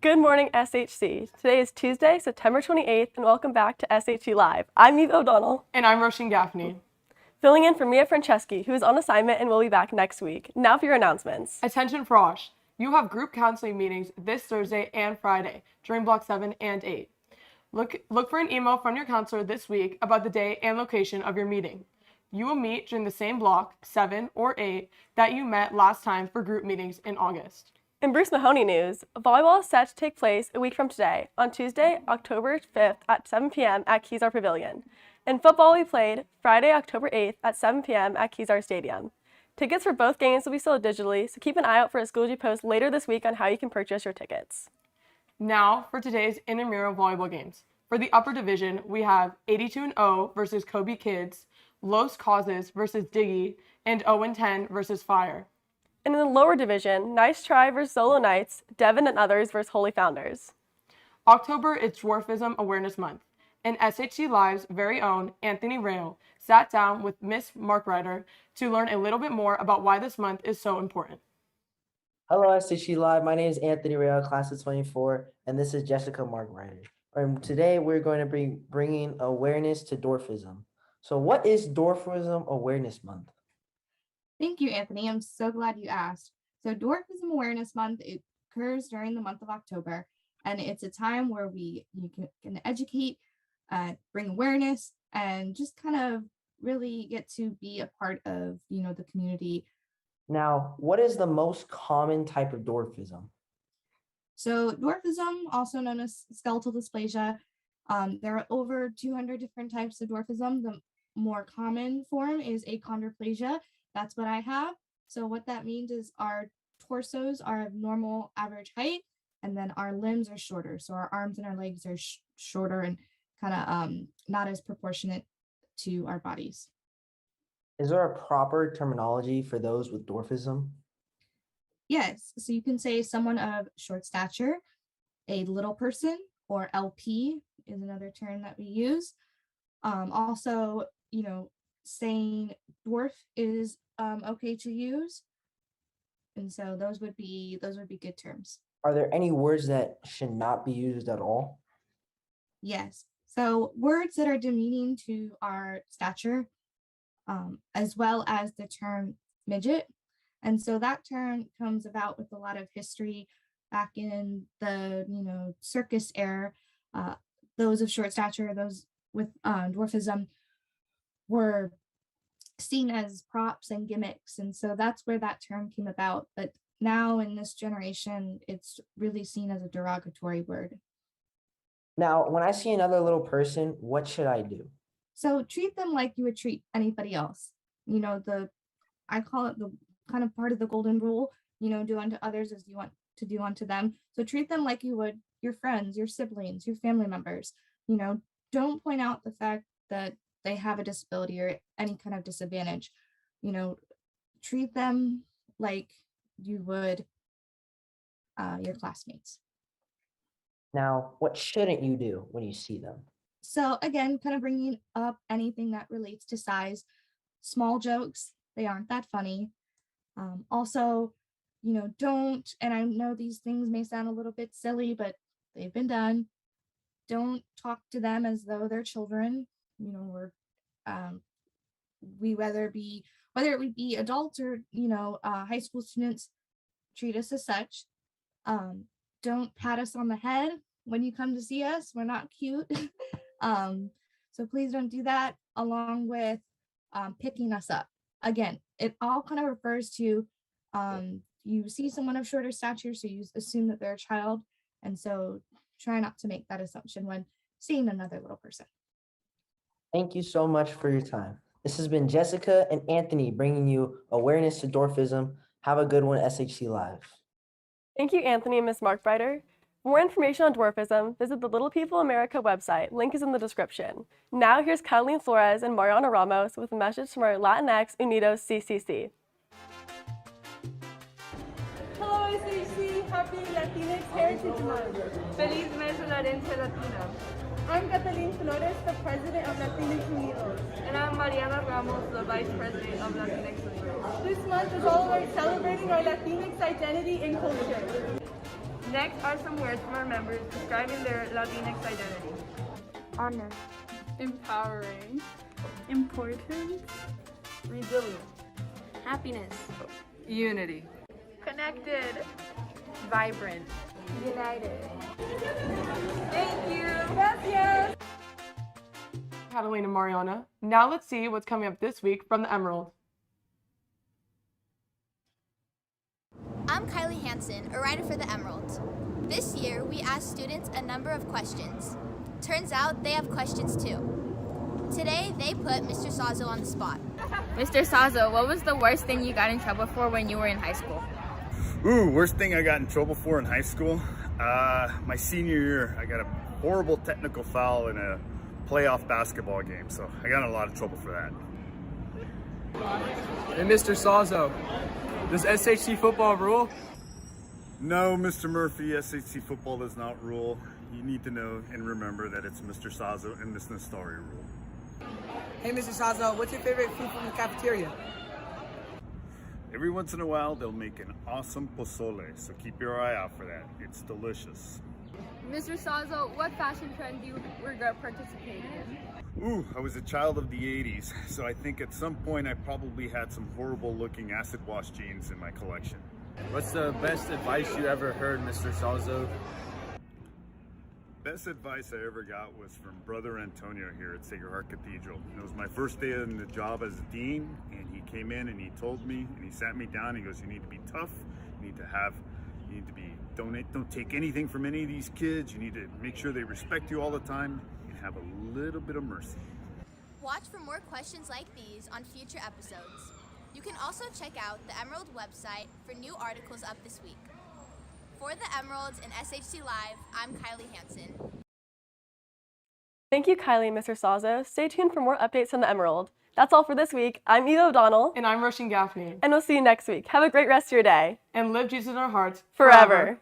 Good morning, SHC. Today is Tuesday, September 28th, and welcome back to SHC Live. I'm Eve O'Donnell. And I'm Roshan Gaffney. Filling in for Mia Franceschi, who is on assignment and will be back next week. Now for your announcements. Attention Frosh. You have group counseling meetings this Thursday and Friday during Block 7 and 8. Look for an email from your counselor this week about the day and location of your meeting. You will meet during the same block, 7 or 8, that you met last time for group meetings in August. In Bruce Mahoney news, volleyball is set to take place a week from today, on Tuesday, October 5th at 7 p.m. at Kezar Pavilion. And football will be played Friday, October 8th at 7 p.m. at Kezar Stadium. Tickets for both games will be sold digitally, so keep an eye out for a Schoology post later this week on how you can purchase your tickets. Now for today's intramural volleyball games. For the upper division, we have 82-0 versus Kobe Kids, Los Causes versus Diggy, and 0-10 versus Fire. And in the lower division, Nice Try versus Solo Knights, Devon and Others versus Holy Founders. October is Dwarfism Awareness Month, and SHC Live's very own Anthony Rail sat down with Miss Markrider to learn a little bit more about why this month is so important. Hello, SHC Live. My name is Anthony Rail, class of 24, and this is Jessica Markrider. Today, we're going to be bringing awareness to dwarfism. So what is Dwarfism Awareness Month? Thank you, Anthony. I'm so glad you asked. So Dwarfism Awareness Month, it occurs during the month of October, and it's a time where you can educate, bring awareness, and just kind of really get to be a part of, the community. Now, what is the most common type of dwarfism? So dwarfism, also known as skeletal dysplasia, there are over 200 different types of dwarfism. The more common form is achondroplasia. That's what I have. So what that means is our torsos are of normal average height, and then our limbs are shorter. So our arms and our legs are shorter and kind of not as proportionate to our bodies. Is there a proper terminology for those with dwarfism? Yes. So you can say someone of short stature, a little person, or LP is another term that we use. Also, saying dwarf is okay to use, and so those would be good terms. Are there any words that should not be used at all? Yes. So words that are demeaning to our stature, as well as the term midget, and so that term comes about with a lot of history back in the circus era. Those of short stature, those with dwarfism, were seen as props and gimmicks, and so that's where that term came about. But now in this generation, it's really seen as a derogatory word. Now, when I see another little person, what should I do? So treat them like you would treat anybody else. I call it the kind of part of the golden rule, do unto others as you want to do unto them. So treat them like you would your friends, your siblings, your family members. Don't point out the fact that they have a disability or any kind of disadvantage. Treat them like you would your classmates. Now, what shouldn't you do when you see them? So again, kind of bringing up anything that relates to size, small jokes, they aren't that funny. Also, don't, and I know these things may sound a little bit silly, but they've been done. Don't talk to them as though they're children. Whether it be adults or high school students, treat us as such. Don't pat us on the head when you come to see us. We're not cute. So please don't do that, along with picking us up. Again, it all kind of refers to you see someone of shorter stature, so you assume that they're a child, and so try not to make that assumption when seeing another little person. Thank you so much for your time. This has been Jessica and Anthony bringing you awareness to dwarfism. Have a good one, SHC Live. Thank you, Anthony and Ms. Markrider. For more information on dwarfism, visit the Little People America website. Link is in the description. Now here's Catalina Flores and Mariana Ramos with a message from our Latinx Unidos CCC. Hello, SHC. Happy Latinx Heritage Month. Feliz mes de la herencia latina. I'm Catalina Flores, the president of Latinx Unidos. And I'm Mariana Ramos, the vice president of Latinx Unidos. This month is all about celebrating our Latinx identity and culture. Next are some words from our members describing their Latinx identity. Honor. Empowering. Important. Resilient. Happiness. Unity. Connected. Vibrant. United. Thank you. Gracias. Catalina and Mariana. Now let's see what's coming up this week from the Emerald. I'm Kylie Hansen, a writer for the Emerald. This year, we asked students a number of questions. Turns out they have questions too. Today, they put Mr. Sazo on the spot. Mr. Sazo, what was the worst thing you got in trouble for when you were in high school? Ooh, worst thing I got in trouble for in high school? My senior year, I got a horrible technical foul in a playoff basketball game, so I got in a lot of trouble for that. Hey, Mr. Sazo, does SHC football rule? No, Mr. Murphy, SHC football does not rule. You need to know and remember that it's Mr. Sazo and Miss Nestori rule. Hey, Mr. Sazo, what's your favorite food from the cafeteria? Every once in a while, they'll make an awesome pozole, so keep your eye out for that. It's delicious. Mr. Sazo, what fashion trend do you regret participating in? Ooh, I was a child of the 80s, so I think at some point I probably had some horrible looking acid wash jeans in my collection. What's the best advice you ever heard, Mr. Sazo? Best advice I ever got was from Brother Antonio here at Sacred Heart Cathedral. It was my first day in the job as a dean, and he came in and he told me, and he sat me down, he goes, you need to be tough, you need to be, don't take anything from any of these kids, you need to make sure they respect you all the time, and have a little bit of mercy. Watch for more questions like these on future episodes. You can also check out the Emerald website for new articles up this week. For the Emeralds and SHC Live, I'm Kylie Hansen. Thank you, Kylie and Mr. Sazo. Stay tuned for more updates from the Emerald. That's all for this week. I'm Eva O'Donnell. And I'm Roshan Gaffney. And we'll see you next week. Have a great rest of your day. And live Jesus in our hearts Forever.